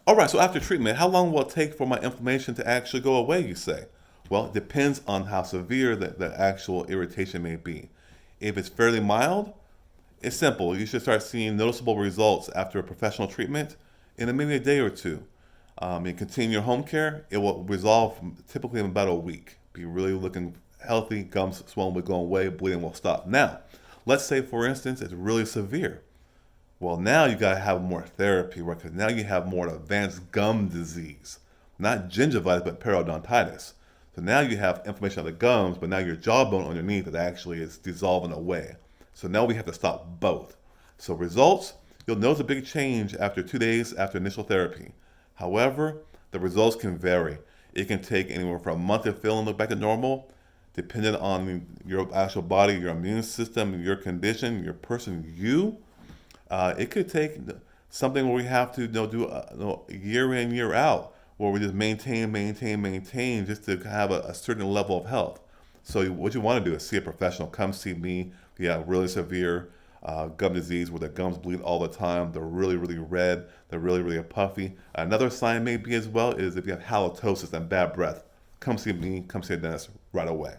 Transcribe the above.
All right, so after treatment, how long will it take for my inflammation to actually go away, you say? Well, it depends on how severe the actual irritation may be. If it's fairly mild, it's simple. You should start seeing noticeable results after a professional treatment in maybe a day or two. And continue your home care, it will resolve typically in about a week. Be really looking healthy, gums swelling will go away, bleeding will stop. Now, let's say for instance it's really severe. Well, now you gotta have more therapy, right? Because now you have more advanced gum disease, not gingivitis, but periodontitis. So now you have inflammation of the gums, but now your jawbone underneath that actually is dissolving away. So now we have to stop both. So results, you'll notice a big change after 2 days after initial therapy. However, the results can vary. It can take anywhere from a month to feel and look back to normal, depending on your actual body, your immune system, your condition, your person, you. It could take something where we have to do year in, year out, where we just maintain, just to have a certain level of health. So what you want to do is see a professional. Come see me. If you have really severe gum disease where the gums bleed all the time, they're really, really red, they're really, really puffy. Another sign maybe as well is if you have halitosis and bad breath. Come see me, come see a dentist right away.